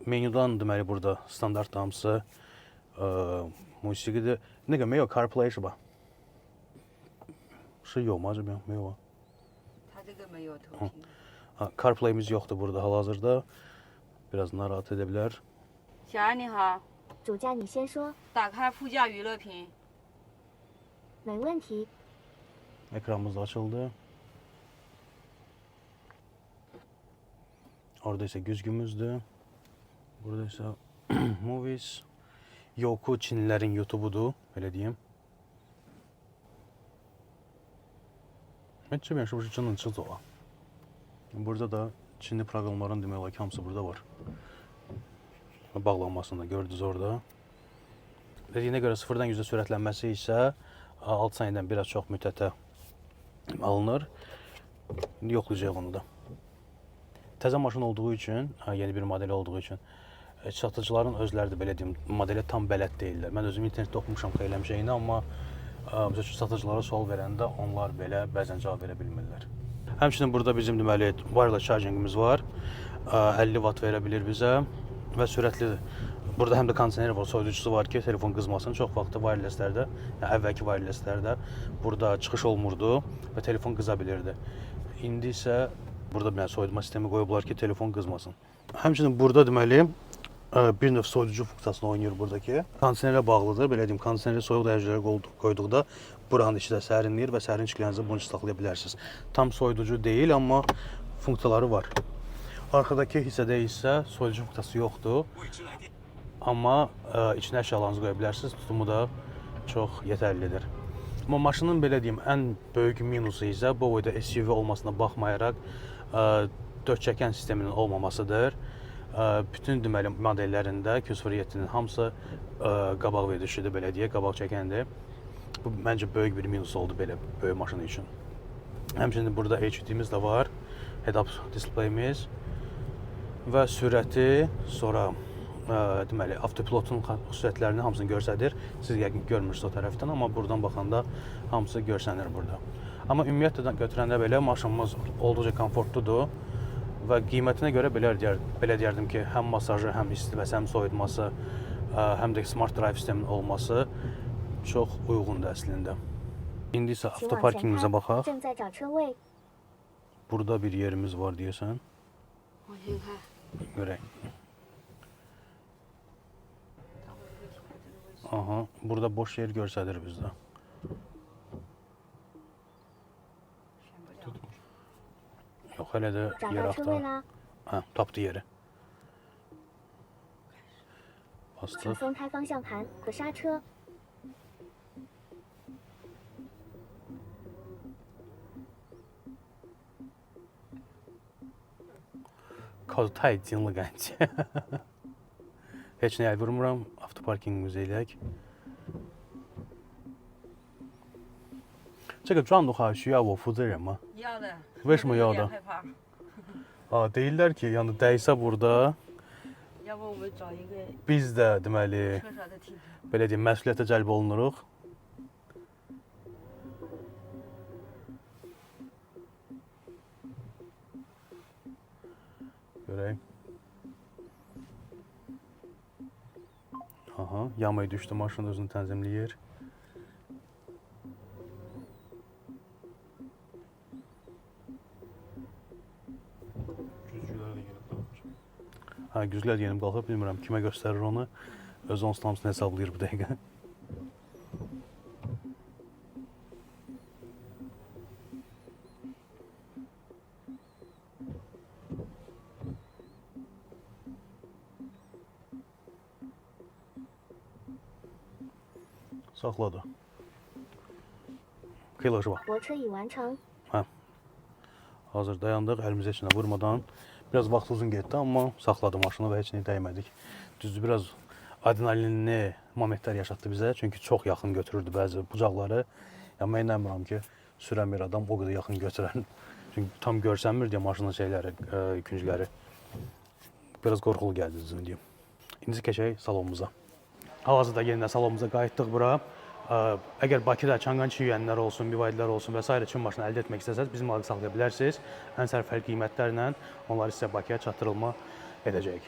Menyudan deməli burada standart hamısı musiqidir.那个没有 CarPlay 是吧？是有吗？这边没有啊。它这个没有投屏。CarPlay'imiz yoxdur burada hal-hazırda. Biraz narahat edə bilər. 小安你好，主驾你先说，打开副驾娱乐屏。没问题。 Ekranımız da açıldı. Orada ise güzgümüzdür. Burada ise Movies. Yoku Çinlilərin YouTube'udur, öyle diyeyim. Bence ben şu canın çıktı o. Burada da Çinli proqramların demək olar ki, hamısı burada var. Bağlanmasını da gördünüz orada. Dediyinə görə sıfırdan 100-ə sürətlənməsi isə 6 saniyədən biraz çox müddətə alınır. İndi yoxlayacağıq onu da. Təzə maşın olduğu üçün, yeni bir model olduğu üçün satıcıların özləri də belə deyim, modelə tam bələd deyirlər. Mən özüm internetdə oxumuşam xeyli şeyini, amma satıcılara sual verəndə onlar belə bəzən cavab verə bilmirlər. Həmçinin burada bizim deməli wireless chargingimiz var. 50 watt verə bilir bizə və sürətlidir. Burada həm də kondisioner var, soyuducusu var ki, telefon qızmasın. Çox vaxtı wirelesslərdə, yəni əvvəlki wirelesslərdə burada çıxış olmurdu və telefon qıza bilirdi. İndi isə burada bir soyutma sistemi qoyublar ki, telefon qızmasın. Həmçinin burada deməli bir növ soyuducu funksiyasını oynayır buradakı. Kondisionerlə bağlıdır. Belə deyim, kondisioneri soyuq dəyərcələrə qoyduqda buranın içi də sərinləyir və sərin çıxılarınızı bunu saxlaya bilərsiniz. Tam soyuducu deyil, amma funksiyaları var. Arxadakı hissədə isə soyuducu funksiyası yoxdur. Amma içinə əşyalarınızı qoya bilərsiniz. Tutumu da çox yetərlidir. Amma maşının belə deyim, ən böyük minusu isə bu boyda SUV olmasına baxmayaraq dörd çəkən sisteminin olmamasıdır. Bütün deməli modellərində Q07-nin hamısı qabaq verilişidir, belə deyək, qabaq çəkəndir. Bu məncə böyük bir minus oldu belə böyük maşın üçün. Həmçinin burada HUD-imiz də var, head-up display-imiz və sürəti, sonra deməli avtopilotun xüsusiyyətlərini hamısını göstərir. Siz yəqin görmürsünüz o tərəfdən, amma buradan baxanda hamısı görsənir burada. Amma ümumiyyətlə götürəndə belə maşınımız olduqca komfortludur. Və qiymətinə görə belə deyərdim ki, həm masajı, həm istiləməsi, həm soyutması, həm də smart drive sisteminin olması çox uyğundur əslində. İndi isə avtoparkingimizə baxaq. Burada bir yerimiz var deyəsən. Görək. Aha, burada boş yer göstərir bizdə. Yox, hələ də yer axtar. Hə, tapdı yeri. Bastıq. 松开方向盘和刹车。 Kodu太近了感觉。Heç nəyə vurmuram, avtoparkingimizi eləyək. 这个撞的话需要我负责任吗？要的。为什么要的？害怕。Deyirlər ki, yəni dəysə burada要不我们找一个 biz də deməli车上的替补。 belə deyim, məsuliyyətə cəlb olunuruq. Görək. Aha, yamaya düşdü, maşın özünü tənzimləyir. Güzgülər yenib qalxıb, bilmirəm kimə göstərir onu. Öz onsuz hamısını hesablayır bu dəqiqə. Saxladı. Xeylaşı var. 泊车已完成。 Hazır dayandıq, əlimizə içinə vurmadan. Biraz vaxt uzun getdi, amma saxladı maşını və heç nəyə dəymədik. Düzdür, biraz adrenalinli momentlər yaşatdı bizə. Çünki çox yaxın götürürdü bəzi bucaqları. Yəni, mən inanmıram ki, sürən bir adam o qədər yaxın götürən. Çünki tam görsənmir deyə maşının şeyləri, küncləri. Biraz qorxulu gəldi düzünü deyim. İndi keçək salonumuza. Hal-hazırda yenidən salonumuza qayıtdıq bura. Əgər Bakıda Çanqançı yüyənlər olsun, bivaydilər olsun və s. Çin maşını əldə etmək istəsəniz, bizim əlaqə saxlaya bilərsiniz. Ən sərfəli qiymətlərlə onları sizə Bakıya çatdırılma edəcək.